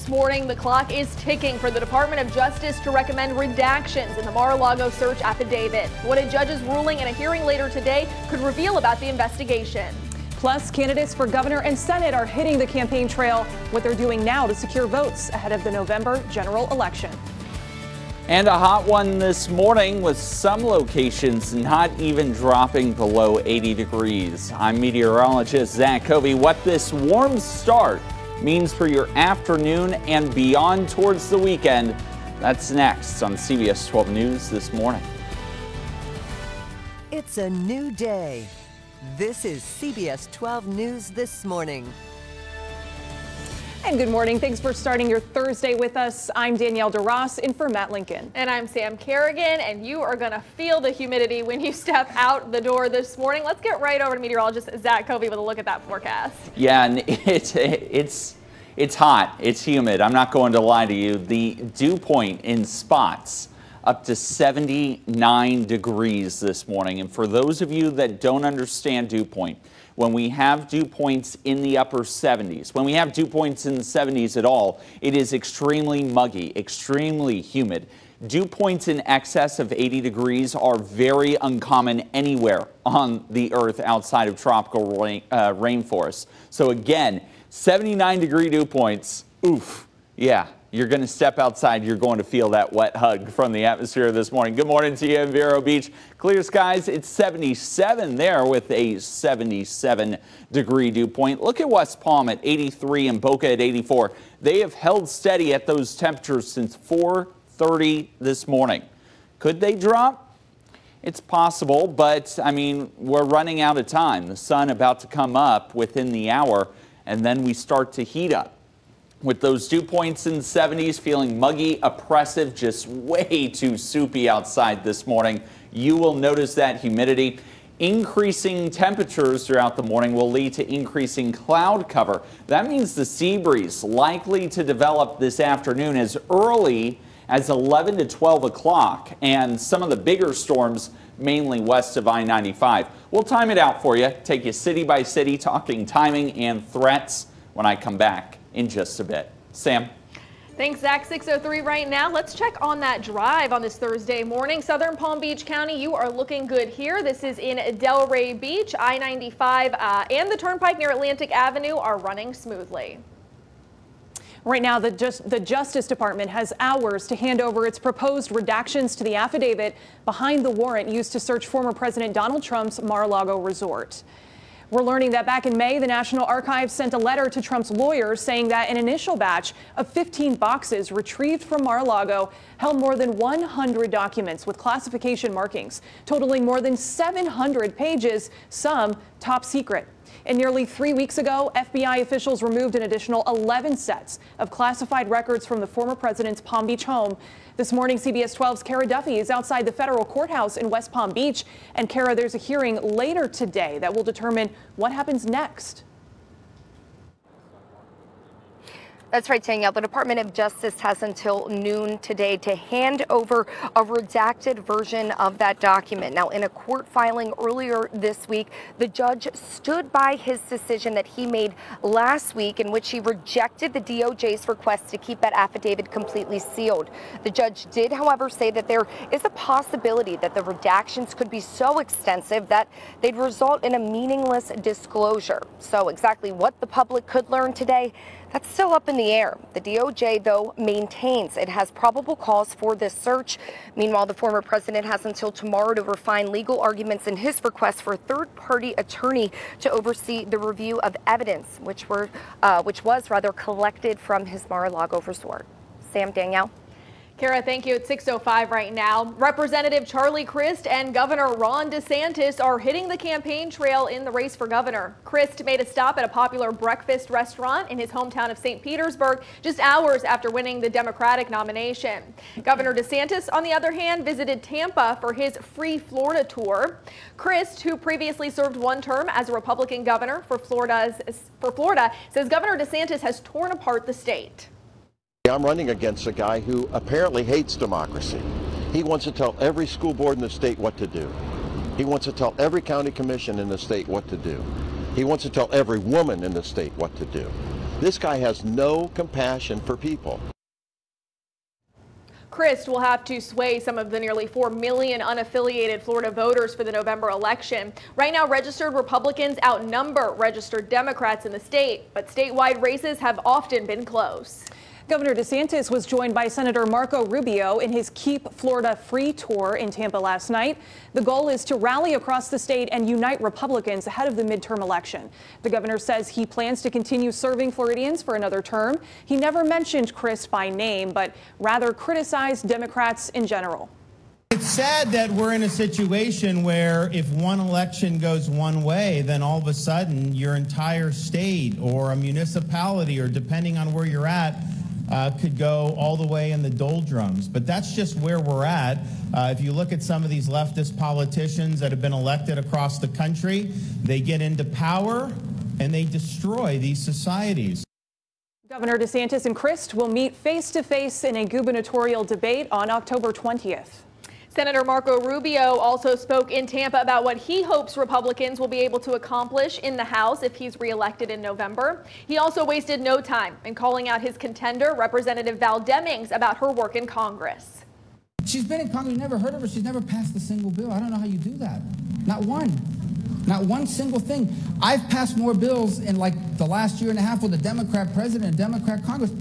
this morning. The clock is ticking for the Department of Justice to recommend redactions in the Mar-a-Lago search affidavit. What a judge's ruling in a hearing later today could reveal about the investigation. Plus, candidates for governor and Senate are hitting the campaign trail, what they're doing now to secure votes ahead of the November general election. And a hot one this morning with some locations not even dropping below 80 degrees. I'm meteorologist Zach Covey. What this warm start means for your afternoon and beyond towards the weekend, that's next on CBS 12 News this morning. It's a new day. This is CBS 12 News this morning. And good morning. Thanks for starting your Thursday with us. I'm Danielle DeRoss in for Matt Lincoln. And I'm Sam Kerrigan, and you are going to feel the humidity when you step out the door this morning. Let's get right over to meteorologist Zach Covey with a look at that forecast. Yeah, and it's hot. It's humid. I'm not going to lie to you. The dew point in spots up to 79 degrees this morning. And for those of you that don't understand dew point, when we have dew points in the upper 70s, when we have dew points in the 70s at all, it is extremely muggy, extremely humid. Dew points in excess of 80 degrees are very uncommon anywhere on the earth outside of tropical rainforests. So again, 79-degree dew points, oof, yeah. You're going to step outside. You're going to feel that wet hug from the atmosphere this morning. Good morning to you in Vero Beach. Clear skies. It's 77 there with a 77-degree dew point. Look at West Palm at 83 and Boca at 84. They have held steady at those temperatures since 4:30 this morning. Could they drop? It's possible, but I mean, we're running out of time. The sun about to come up within the hour, and then we start to heat up. With those dew points in the 70s, feeling muggy, oppressive, just way too soupy outside this morning. You will notice that humidity. Increasing temperatures throughout the morning will lead to increasing cloud cover. That means the sea breeze likely to develop this afternoon as early as 11 to 12 o'clock, and some of the bigger storms mainly west of I-95. We'll time it out for you, take you city by city, talking timing and threats when I come back in just a bit. Sam. Thanks, Zach. 6:03 right now. Let's check on that drive on this Thursday morning. Southern Palm Beach County, you are looking good here. This is in Delray Beach. I-95 and the Turnpike near Atlantic Avenue are running smoothly. Right now, the Justice Department has hours to hand over its proposed redactions to the affidavit behind the warrant used to search former President Donald Trump's Mar-a-Lago resort. We're learning that back in May, the National Archives sent a letter to Trump's lawyers saying that an initial batch of 15 boxes retrieved from Mar-a-Lago held more than 100 documents with classification markings, totaling more than 700 pages, some top secret. And nearly 3 weeks ago, FBI officials removed an additional 11 sets of classified records from the former president's Palm Beach home. This morning, CBS 12's Kara Duffy is outside the federal courthouse in West Palm Beach. And Kara, there's a hearing later today that will determine what happens next. That's right, Danielle. The Department of Justice has until noon today to hand over a redacted version of that document. Now, in a court filing earlier this week, the judge stood by his decision that he made last week in which he rejected the DOJ's request to keep that affidavit completely sealed. The judge did, however, say that there is a possibility that the redactions could be so extensive that they'd result in a meaningless disclosure. So exactly what the public could learn today, that's still up in the air. The DOJ, though, maintains it has probable cause for this search. Meanwhile, the former president has until tomorrow to refine legal arguments in his request for a third-party attorney to oversee the review of evidence, which was collected from his Mar-a-Lago resort. Sam, Danielle. Kara, thank you. At 6:05 right now. Representative Charlie Crist and Governor Ron DeSantis are hitting the campaign trail in the race for governor. Crist made a stop at a popular breakfast restaurant in his hometown of St. Petersburg just hours after winning the Democratic nomination. Governor DeSantis, on the other hand, visited Tampa for his Free Florida tour. Crist, who previously served one term as a Republican governor for Florida, says Governor DeSantis has torn apart the state. I'm running against a guy who apparently hates democracy. He wants to tell every school board in the state what to do. He wants to tell every county commission in the state what to do. He wants to tell every woman in the state what to do. This guy has no compassion for people. Crist will have to sway some of the nearly 4 million unaffiliated Florida voters for the November election. Right now, registered Republicans outnumber registered Democrats in the state, but statewide races have often been close. Governor DeSantis was joined by Senator Marco Rubio in his Keep Florida Free tour in Tampa last night. The goal is to rally across the state and unite Republicans ahead of the midterm election. The governor says he plans to continue serving Floridians for another term. He never mentioned Crist by name, but rather criticized Democrats in general. It's sad that we're in a situation where if one election goes one way, then all of a sudden your entire state or a municipality, or depending on where you're at, could go all the way in the doldrums. But that's just where we're at. If you look at some of these leftist politicians that have been elected across the country, they get into power and they destroy these societies. Governor DeSantis and Crist will meet face-to-face in a gubernatorial debate on October 20th. Senator Marco Rubio also spoke in Tampa about what he hopes Republicans will be able to accomplish in the House if he's reelected in November. He also wasted no time in calling out his contender, Representative Val Demings, about her work in Congress. She's been in Congress, you never heard of her. She's never passed a single bill. I don't know how you do that. Not one. Not one single thing. I've passed more bills in like the last year and a half with a Democrat president and Democrat Congress.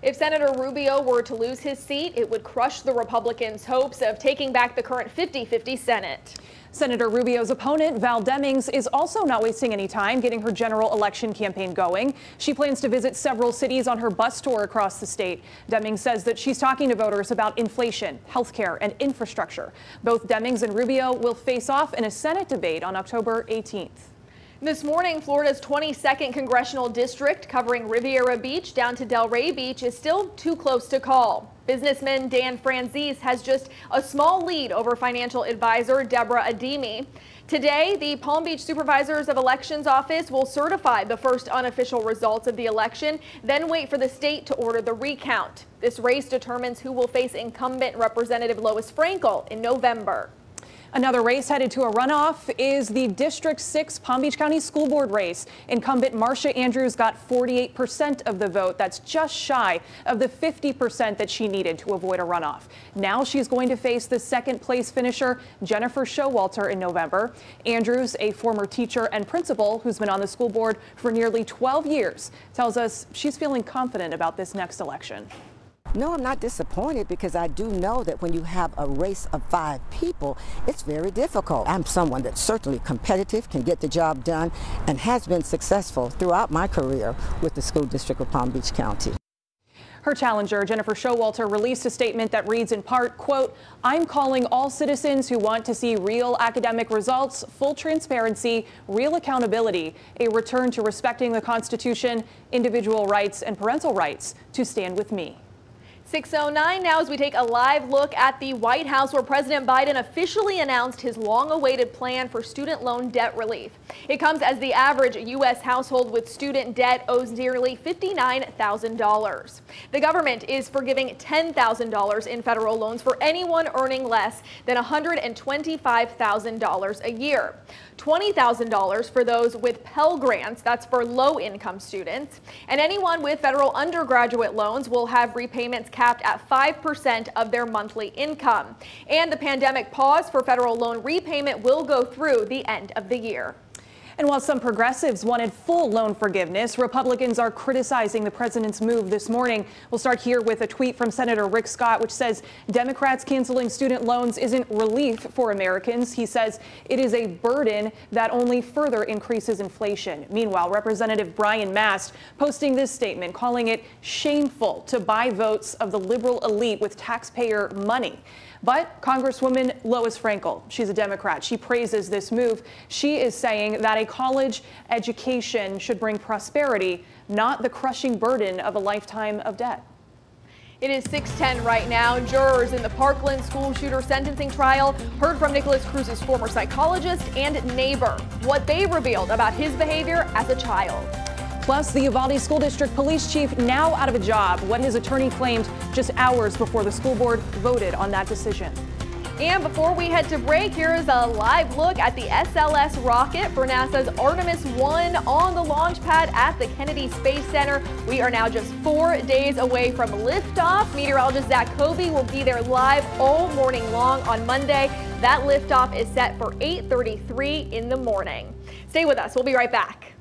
If Senator Rubio were to lose his seat, it would crush the Republicans' hopes of taking back the current 50-50 Senate. Senator Rubio's opponent, Val Demings, is also not wasting any time getting her general election campaign going. She plans to visit several cities on her bus tour across the state. Demings says that she's talking to voters about inflation, health care, and infrastructure. Both Demings and Rubio will face off in a Senate debate on October 18th. This morning, Florida's 22nd congressional district, covering Riviera Beach down to Delray Beach, is still too close to call. Businessman Dan Franzese has just a small lead over financial advisor Deborah Ademi. Today, the Palm Beach Supervisors of Elections Office will certify the first unofficial results of the election, then wait for the state to order the recount. This race determines who will face incumbent Representative Lois Frankel in November. Another race headed to a runoff is the District 6 Palm Beach County School Board race. Incumbent Marcia Andrews got 48% of the vote. That's just shy of the 50% that she needed to avoid a runoff. Now she's going to face the second place finisher, Jennifer Showalter, in November. Andrews, a former teacher and principal who's been on the school board for nearly 12 years, tells us she's feeling confident about this next election. No, I'm not disappointed because I do know that when you have a race of 5 people, it's very difficult. I'm someone that's certainly competitive, can get the job done, and has been successful throughout my career with the School District of Palm Beach County. Her challenger, Jennifer Showalter, released a statement that reads in part, quote, "I'm calling all citizens who want to see real academic results, full transparency, real accountability, a return to respecting the Constitution, individual rights, and parental rights to stand with me." 6:09 now as we take a live look at the White House, where President Biden officially announced his long-awaited plan for student loan debt relief. It comes as the average U.S. household with student debt owes nearly $59,000. The government is forgiving $10,000 in federal loans for anyone earning less than $125,000 a year. $20,000 for those with Pell Grants, that's for low-income students, and anyone with federal undergraduate loans will have repayments capped at 5% of their monthly income. And the pandemic pause for federal loan repayment will go through the end of the year. And while some progressives wanted full loan forgiveness, Republicans are criticizing the president's move this morning. We'll start here with a tweet from Senator Rick Scott, which says Democrats canceling student loans isn't relief for Americans. He says it is a burden that only further increases inflation. Meanwhile, Representative Brian Mast posting this statement, calling it shameful to buy votes of the liberal elite with taxpayer money. But Congresswoman Lois Frankel, she's a Democrat, she praises this move. She is saying that a college education should bring prosperity, not the crushing burden of a lifetime of debt. It is 6:10 right now. Jurors in the Parkland school shooter sentencing trial heard from Nicholas Cruz's former psychologist and neighbor, what they revealed about his behavior as a child. Plus, the Uvalde School District police chief now out of a job, what his attorney claimed just hours before the school board voted on that decision. And before we head to break, here is a live look at the SLS rocket for NASA's Artemis 1 on the launch pad at the Kennedy Space Center. We are now just 4 days away from liftoff. Meteorologist Zach Kobe will be there live all morning long on Monday. That liftoff is set for 8:33 in the morning. Stay with us. We'll be right back.